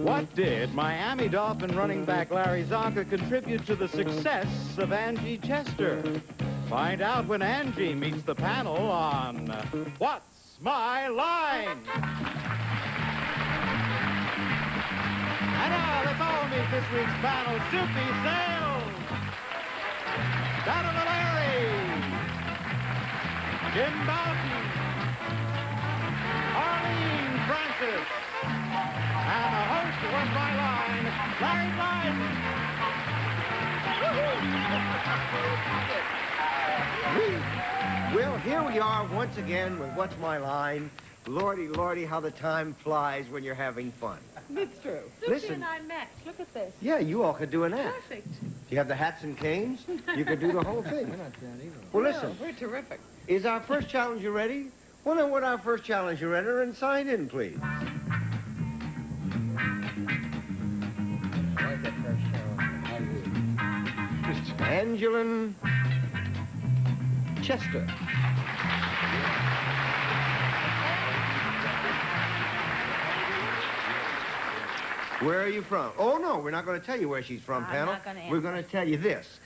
What did Miami Dolphin running back Larry Zonka contribute to the success of Angie Chester? Find out when Angie meets the panel on What's My Line? And now let's all meet this week's panel. Soupy Sales, Donna Valeri, Jim Bouton, Arlene Francis, and the host of What's My Line, Larry Blyden. Well, here we are once again with What's My Line. Lordy, Lordy, how the time flies when you're having fun. It's true. Listen. and I match. Look at this. Yeah, you all could do an act. Perfect. You have the hats and canes. You could do the whole thing. We're not doing either. Well, listen. We're terrific. Is our first challenger ready? Well, then, would our first challenger ready and sign in, please? I like that first show. Angeline Chester. Where are you from? Oh, no, we're not going to tell you where she's from, panel. not gonna We're going to tell you this.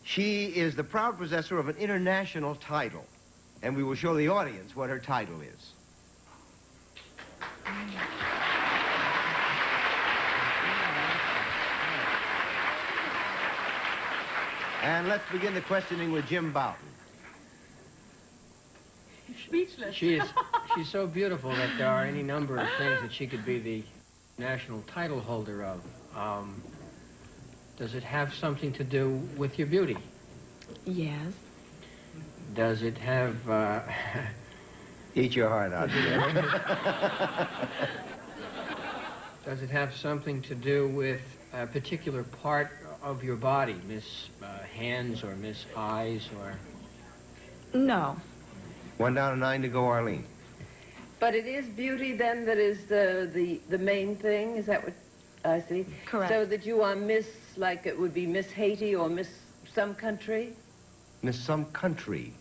She is the proud possessor of an international title, and we will show the audience what her title is. And let's begin the questioning with Jim Bouton. Speechless. She's so beautiful that there are any number of things that she could be the national title holder of. Does it have something to do with your beauty? Yes. Does it have, Eat your heart out. does it have something to do with a particular part of your body, Miss Hands or Miss Eyes or... No. 1 down and 9 to go, Arlene. But it is beauty then that is the main thing? Is that what I see? Correct. So that you are Miss, like it would be Miss Haiti or Miss some country? Miss some country.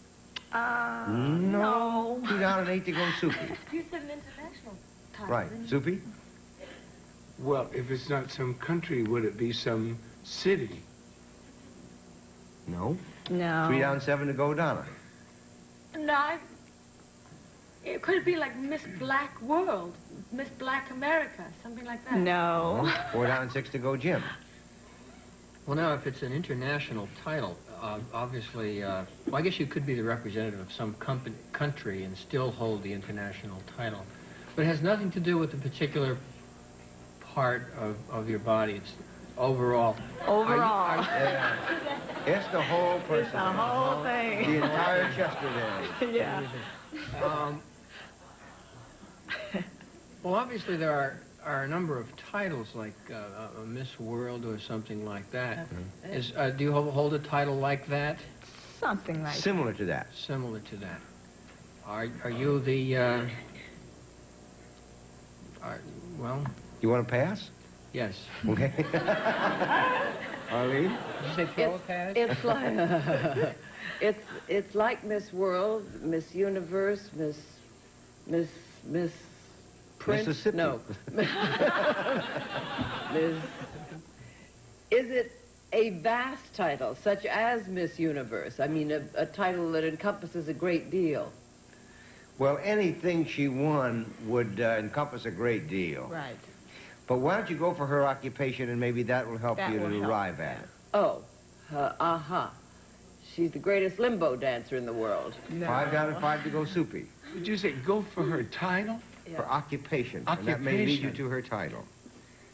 No. 2 down and 8 to go, Soupy. You said an international title. Right, Soupy? Well, if it's not some country, would it be some city? No. No. 3 down, 7 to go, Donna. No, it could be like Miss Black World, Miss Black America, something like that. No. 4 down, 6 to go, Jim. Well, now, if it's an international title, obviously, well, I guess you could be the representative of some country and still hold the international title. But it has nothing to do with the particular part of your body. It's overall. Overall. Yeah. It's the whole person. It's the whole thing. The entire Chester there. Yeah. Well, obviously, there are a number of titles like a Miss World or something like that. Do you hold a title like that? Something like Similar to that. Similar to that. Are you the, well, You want to pass? yes. Okay. Arlene? Did you say throw a pass? It's like it's like Miss World, Miss Universe, Miss Prince. Mississippi. No. Miss. Is it a vast title, such as Miss Universe? I mean, a title that encompasses a great deal. Well, anything she won would encompass a great deal. Right. But why don't you go for her occupation, and maybe that will help That you will to help, arrive at it. Oh, She's the greatest limbo dancer in the world. No. 5 down and 5 to go, Soupy. Did you say go for her title? Yeah. For occupation. And that may lead you to her title.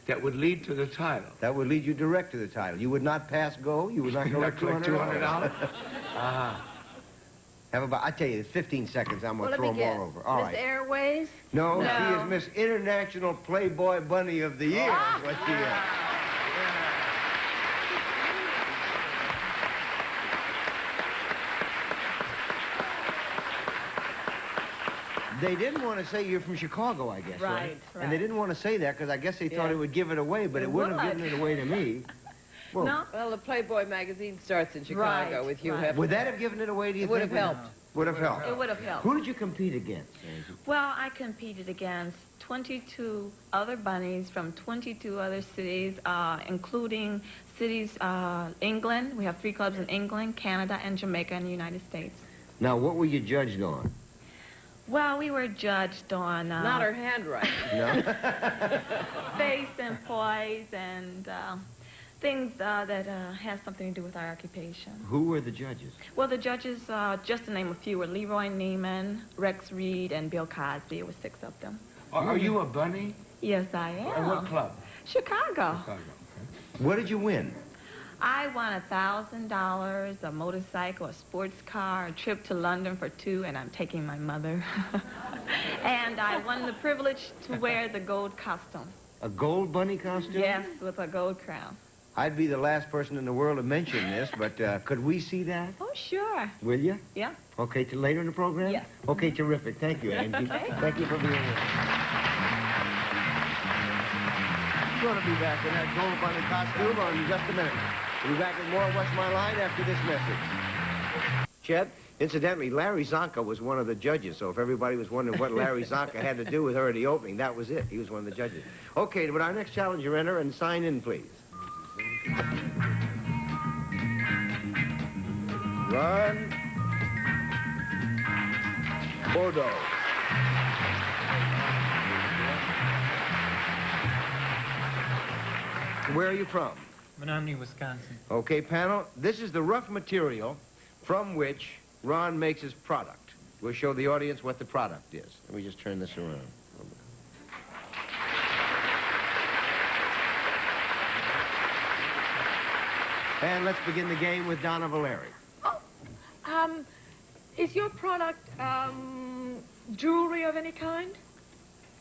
That would lead to the title. That would lead you direct to the title. You would not pass go. You would not go Not collect $200? Have about, I tell you, it's 15 seconds. I'm going to throw them all over. All Miss right. Airways? No, No. she is Miss International Playboy Bunny of the Year. Is what she is. They didn't want to say you're from Chicago, I guess, right? Right. And they didn't want to say that because I guess they thought it would give it away, but it wouldn't have given it away to me. Well, No. Well, the Playboy magazine starts in Chicago Right, with Hugh right. Hefner. would that have given it away, do you It would think? have helped. Would have helped. It would have helped. Who did you compete against, Angie? Well, I competed against 22 other bunnies from 22 other cities, including cities, England. We have 3 clubs in England, Canada, and Jamaica in the United States. Now, what were you judged on? Well, we were judged on Not her handwriting. No? face and poise and things that has something to do with our occupation. Who were the judges? Well, the judges, just to name a few, were Leroy Neiman, Rex Reed, and Bill Cosby. It was 6 of them. Are you a bunny? Yes, I am. And what club? Chicago. Chicago. What did you win? I won $1,000, a motorcycle, a sports car, a trip to London for 2, and I'm taking my mother. And I won the privilege to wear the gold costume. A gold bunny costume? Yes, with a gold crown. I'd be the last person in the world to mention this, but could we see that? Oh, sure. Will you? Yeah. Okay, till later in the program? Yes. Okay, terrific. Thank you, Angie. Okay. Thank you for being here. I'm going to be back in that gold bunny costume in just a minute. We'll be back with more What's My Line after this message. Chet, incidentally, Larry Zonka was one of the judges, so if everybody was wondering what Larry Zonka had to do with her at the opening, that was it. He was one of the judges. Okay, but our next challenger, enter and sign in, please. Run. Bodo. Where are you from? Menominee, Wisconsin. Okay, panel, this is the rough material from which Ron makes his product. We'll show the audience what the product is. Let me just turn this around. And let's begin the game with Donna Valeri. Is your product jewelry of any kind?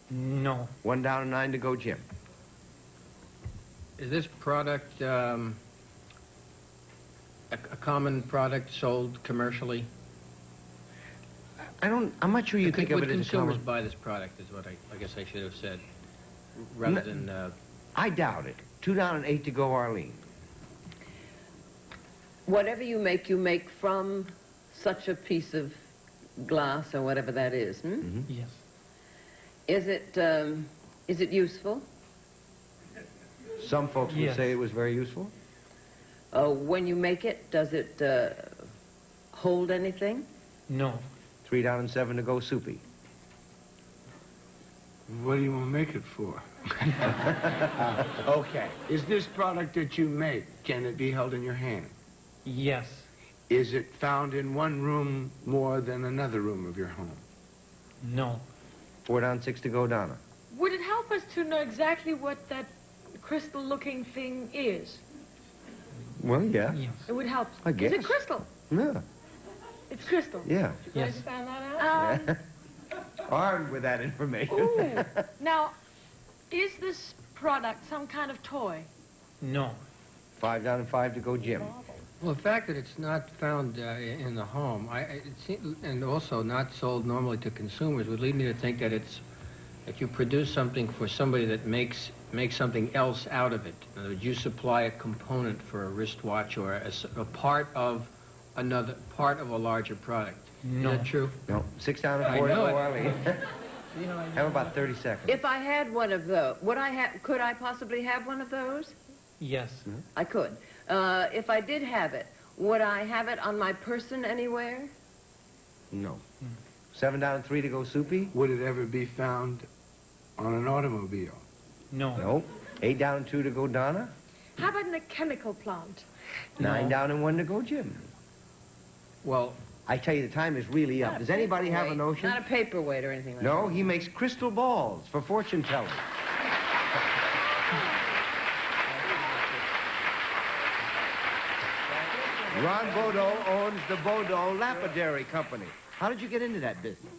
No. 1 down and 9 to go, Jim. Is this product a common product sold commercially? I'm not sure you think of Would it as a consumers common... buy this product is what I guess I should have said, rather than... I doubt it. 2 down and 8 to go, Arlene. Whatever you make from such a piece of glass or whatever that is, hmm? Mm-hmm. Yes. Is it useful? Some folks would Yes. say it was very useful. When you make it, does it hold anything? No. 3 down and 7 to go, Soupy. What do you want to make it for? Okay. Is this product that you make, can it be held in your hand? Yes. Is it found in one room more than another room of your home? No. 4 down, 6 to go, Donna. Would it help us to know exactly what that crystal-looking thing is? Well, yeah. Yes. It would help. I guess. Is it crystal? Yeah. It's crystal. Yeah. Did I Yes. just find that out? Armed with that information. Ooh. Now, is this product some kind of toy? No. 5 down and 5 to go, Jim. Well, the fact that it's not found in the home, and also not sold normally to consumers, would lead me to think that that you produce something for somebody that makes something else out of it. In other words, you supply a component for a wristwatch or a part of a larger product. No. Is that true? No. 6 down and I 4 to know go, it. Arlene. Have about 30 seconds. If I had one of those, could I possibly have one of those? Yes. I could. If I did have it, would I have it on my person anywhere? No. 7 down and 3 to go, Soupy. Would it ever be found on an automobile? No. No. 8 down and 2 to go, Donna. How about in a chemical plant? 9 down and 1 to go, Jim. Well, I tell you, the time is really up. Does anybody have a notion? Not a paperweight or anything like No, that. he makes crystal balls for fortune telling. Ron Bodo owns the Bodo Lapidary Company. How did you get into that business?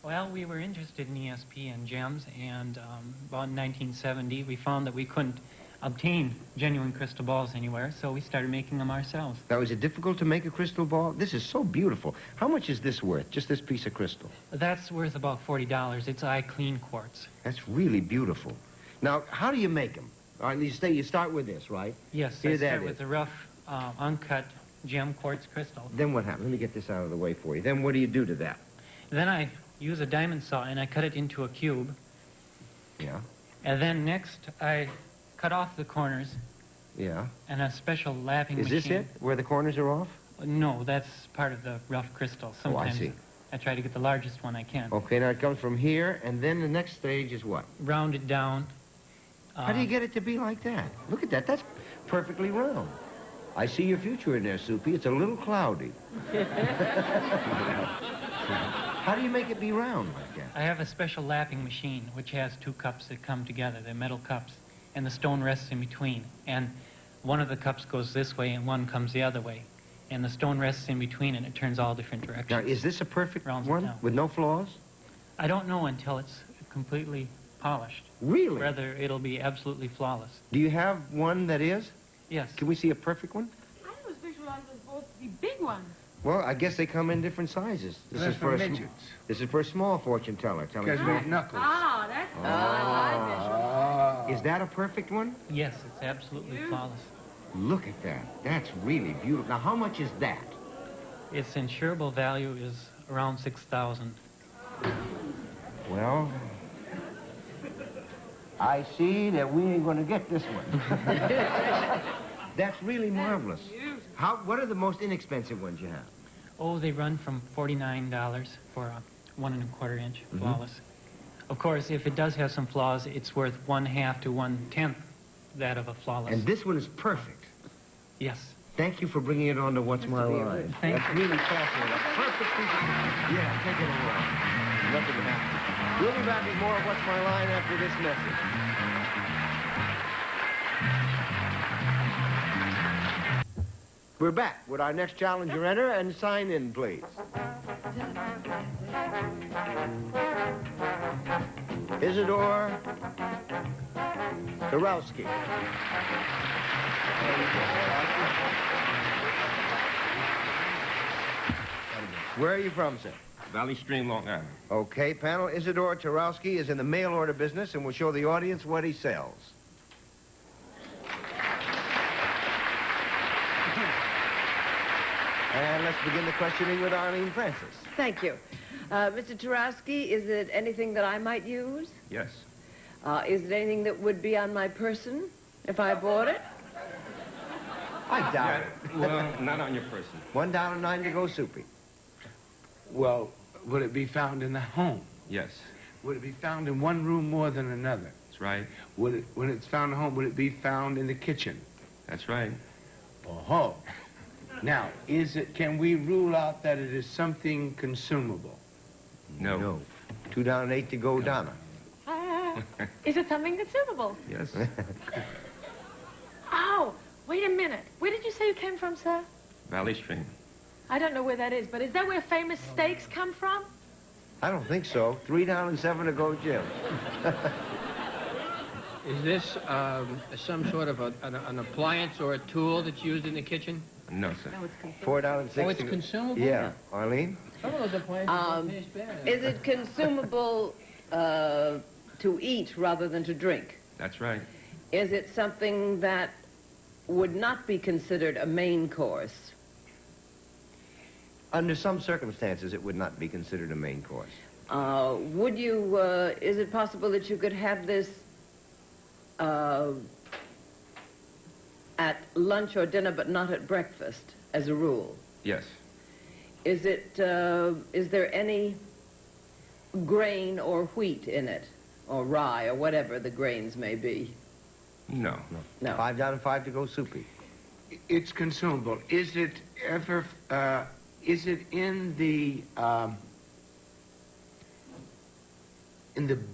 Well, we were interested in ESP and gems, and about 1970, we found that we couldn't obtain genuine crystal balls anywhere, so we started making them ourselves. Now, is it difficult to make a crystal ball? This is so beautiful. How much is this worth, just this piece of crystal? That's worth about $40. It's eye clean quartz. That's really beautiful. Now, how do you make them? All right, you start with this, right? Yes, Here I that start is. with the rough, uncut gem quartz crystal. Then what happens? Let me get this out of the way for you. Then what do you do to that? Then I use a diamond saw and I cut it into a cube. Yeah. And then next I cut off the corners Yeah. and a special lapping Is machine. this it, where the corners are off? No, that's part of the rough crystal. Sometimes see. I try to get the largest one I can. Okay, now it comes from here, and then the next stage is what? Round it down. How do you get it to be like that? Look at that. That's perfectly round. I see your future in there, Soupy. It's a little cloudy. How do you make it be round like that? I have a special lapping machine which has two cups that come together. They're metal cups. And the stone rests in between. And one of the cups goes this way and one comes the other way. And the stone rests in between and it turns all different directions. Now, is this a perfect Rounds it one down. with no flaws? I don't know until it's completely polished. Really? Whether it'll be absolutely flawless. Do you have one that is? Yes. Can we see a perfect one? I was visualizing as supposed to be big ones. Well, I guess they come in different sizes. That's for midgets. This is for a small fortune teller. Because we have knuckles. Ah, that's my visual. Is that a perfect one? Yes, it's absolutely flawless. Look at that. That's really beautiful. Now, how much is that? Its insurable value is around $6,000. Well, I see that we ain't going to get this one. That's really marvelous. What are the most inexpensive ones you have? Oh, they run from $49 for a 1 1/4 inch flawless. Of course, if it does have some flaws, it's worth 1/2 to 1/10 that of a flawless. And this one is perfect. Yes. Thank you for bringing it on to What's My Line. Thank That's really fascinating. A perfect piece of... Yeah, take it away. Nothing happened. We'll be back with more of What's My Line after this message. We're back with our next challenger. Enter and sign in, please. Isidore Dorowski. Where are you from, sir? Valley Stream, Long Island. Okay, panel. Isidore Tarowski is in the mail order business and will show the audience what he sells. And let's begin the questioning with Arlene Francis. Thank you. Mr. Tarowski, is it anything that I might use? Yes. Is it anything that would be on my person if I bought it? I doubt it. Well, not on your person. $1.09 to go, Soupy. Well, would it be found in the home? Yes. Would it be found in one room more than another? That's right. When it's found at home, would it be found in the kitchen? That's right. Oh. Now, can we rule out that it is something consumable? No. No. $2.08 to go, Donna. Is it something consumable? Yes. Oh, wait a minute. Where did you say you came from, sir? Valley Stream. I don't know where that is, but is that where famous steaks come from? I don't think so. $3.07 to go, Jim. Is this some sort of an appliance or a tool that's used in the kitchen? No, sir. $4.60. Oh, it's consumable? Yeah. Arlene? Some of those appliances don't taste bad. Is it consumable to eat rather than to drink? That's right. Is it something that would not be considered a main course? Under some circumstances, it would not be considered a main course. Is it possible that you could have this at lunch or dinner, but not at breakfast, as a rule? Yes. Is there any grain or wheat in it, or rye, or whatever the grains may be? No. No. $5.05 to go, Soupy. It's consumable. Is it ever, is it in the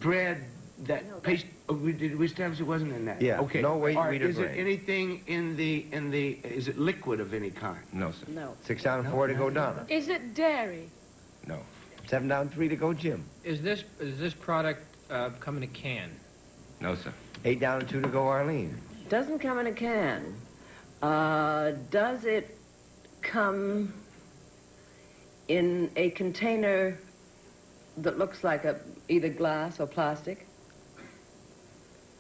bread that paste? Oh, we established it wasn't in that. Yeah. Okay. No wheat, All right, wheat or is it grain. anything in the? Is it liquid of any kind? No, sir. No. $6.04 to go, Donna. Is it dairy? No. $7.03 to go, Jim. Is this product come in a can? No, sir. $8.02 to go, Arlene. Doesn't come in a can. Does it come in a container that looks like either glass or plastic?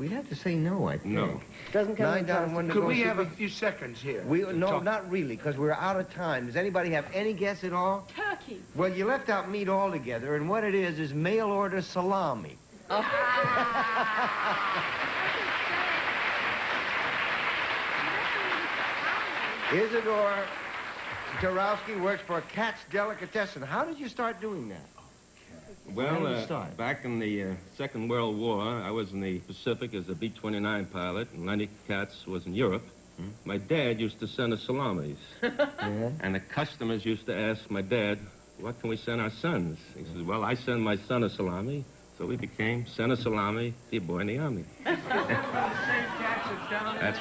We'd have to say no, I think. No. Doesn't come 9 in down, 1 to go. Could we have a Soupy? few seconds here? No, talk? not really, because we're out of time. Does anybody have any guess at all? Turkey. Well, you left out meat altogether, and what it is mail order salami. Isidore Tarowski works for Cat's Delicatessen. How did you start doing that? How did you start? Back in the Second World War, I was in the Pacific as a B-29 pilot, and Lenny Katz was in Europe. My dad used to send us salamis. Yeah. And the customers used to ask my dad, what can we send our sons? He says, well, I send my son a salami. So we became Son of Salami, the boy in the army. That's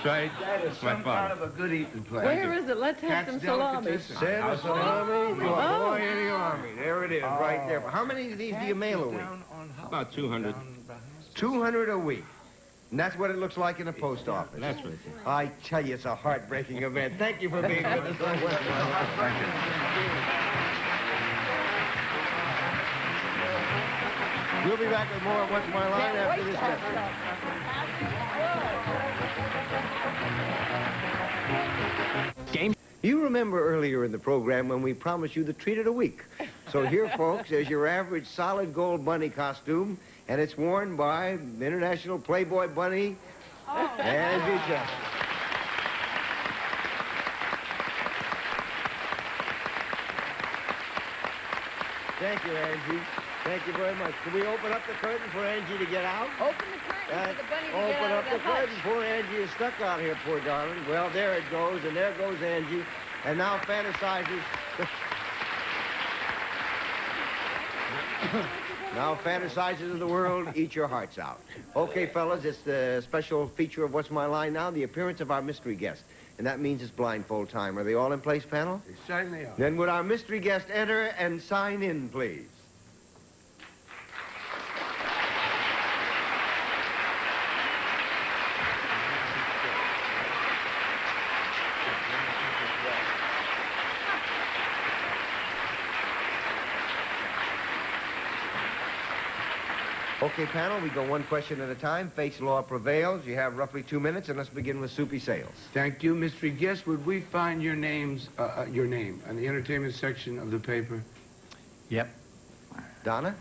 right. That is That's my some father. kind of a good eating place. Where is it? Let's have Cat's some salami. Delicatessen. Send a salami to a Oh. boy in the army. There it is, right there. How many of these do you mail a week? About 200. 200 a week. And that's what it looks like in a post office. That's right. I tell you, it's a heartbreaking event. Thank you for being with us on West We'll be back with more of What's My Line after this message. Game. You remember earlier in the program when we promised you the treat of the week. So here, folks, is your average solid gold bunny costume, and it's worn by International Playboy Bunny, Angie Chester. Thank you, Angie. Thank you very much. Can we open up the curtain for Angie to get out? Open the curtain for the bunny to get Open out up of the the hutch. curtain. Poor Angie is stuck out here, poor darling. Well, there it goes, and there goes Angie. And now fantasizes... Now fantasizes of the world, eat your hearts out. Okay, fellas, it's the special feature of What's My Line now, the appearance of our mystery guest. And that means it's blindfold time. Are they all in place, panel? They certainly are. Then would our mystery guest enter and sign in, please? Okay, panel, we go one question at a time. Face law prevails. You have roughly 2 minutes, and let's begin with Soupy Sales. Thank you, mystery guest. Would we find your names, your name, on the entertainment section of the paper? Yep. Donna?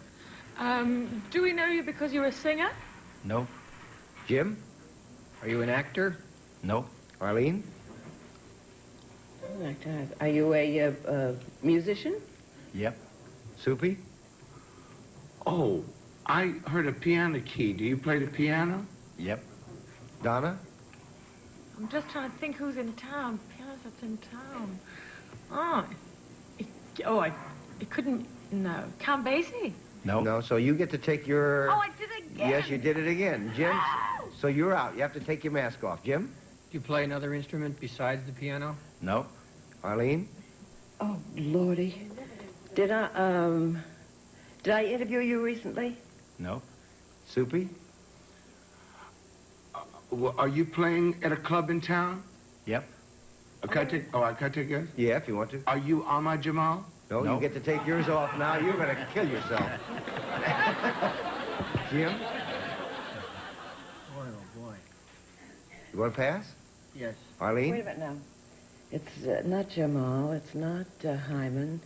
Do we know you because you're a singer? Nope. Jim? Are you an actor? Nope. Arlene? Oh, my God. Are you a musician? Yep. Soupy? Oh, I heard a piano key. Do you play the piano? Yep. Donna? I'm just trying to think who's in town. Pianos that's in town. Oh, it couldn't. No, Count Basie. Nope. No, so you get to take your... Oh, I did it again. Yes, you did it again. Jim? So you're out. You have to take your mask off. Jim? Do you play another instrument besides the piano? Nope. Arlene? Oh, Lordy. Did I interview you recently? Nope. Soupy? Well, are you playing at a club in town? Yep. Can I take a guess? Yeah, if you want to. Are you Ahmad Jamal? No, No. you get to take yours off now. You're going to kill yourself. Jim? Boy, oh boy. You want to pass? Yes. Arlene? Wait a minute now. It's not Jamal. It's not Hyman.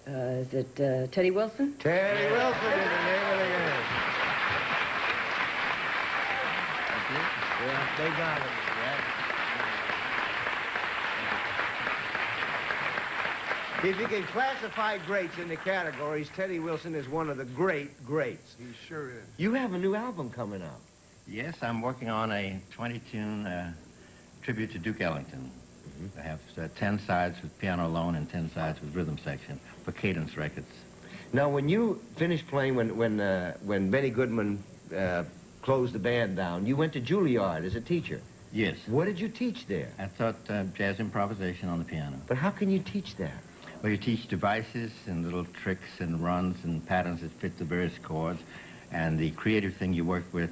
Is it Teddy Wilson? Teddy Wilson is the name of the game. Yeah, they got it. If you can classify greats into categories, Teddy Wilson is one of the greats. He sure is. You have a new album coming out. Yes, I'm working on a 20-tune tribute to Duke Ellington. I have 10 sides with piano alone and 10 sides with rhythm section for Cadence Records. Now, when you finished playing, when Benny Goodman closed the band down, you went to Juilliard as a teacher. Yes. What did you teach there? I taught jazz improvisation on the piano. But how can you teach that? Well, you teach devices and little tricks and runs and patterns that fit the various chords. And the creative thing you work with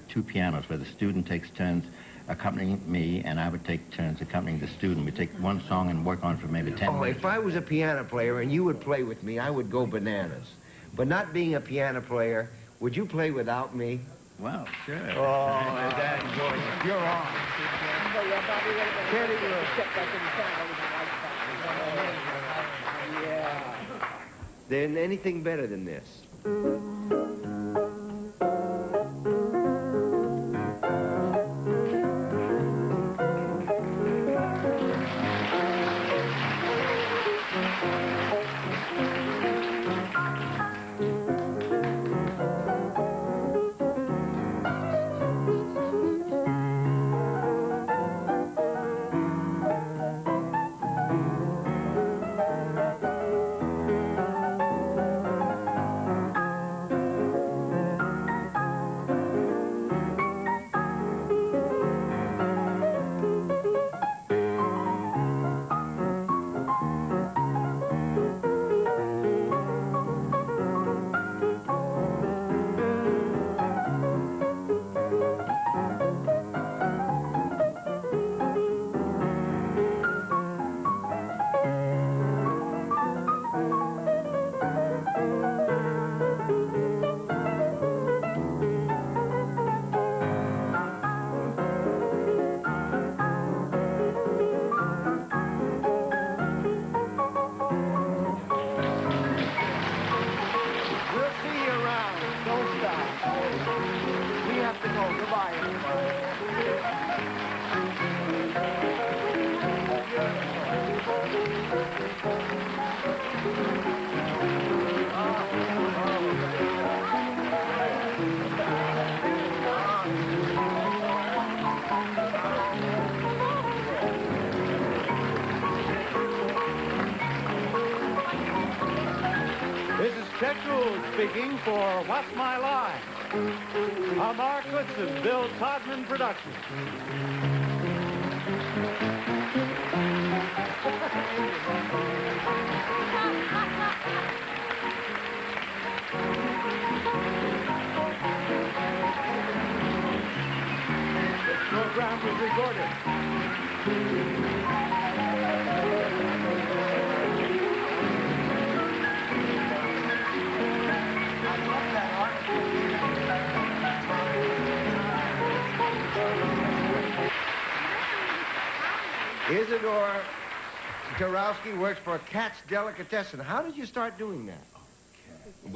two pianos, where the student takes turns accompanying me, and I would take turns accompanying the student. We take one song and work on it for maybe 10 minutes. If I was a piano player and you would play with me, I would go bananas. But not being a piano player, would you play without me? Well, sure. Oh, is that gorgeous? You're on. So, yeah, Bobby, what about Kenny, except I couldn't find anything like that. Yeah. Then anything better than this? This is Chet Gould speaking for What's My Line? A Mark Goodson, Bill Todman production. This program was recorded. Isidore Tarowski works for Cat's Delicatessen. How did you start doing that? Well,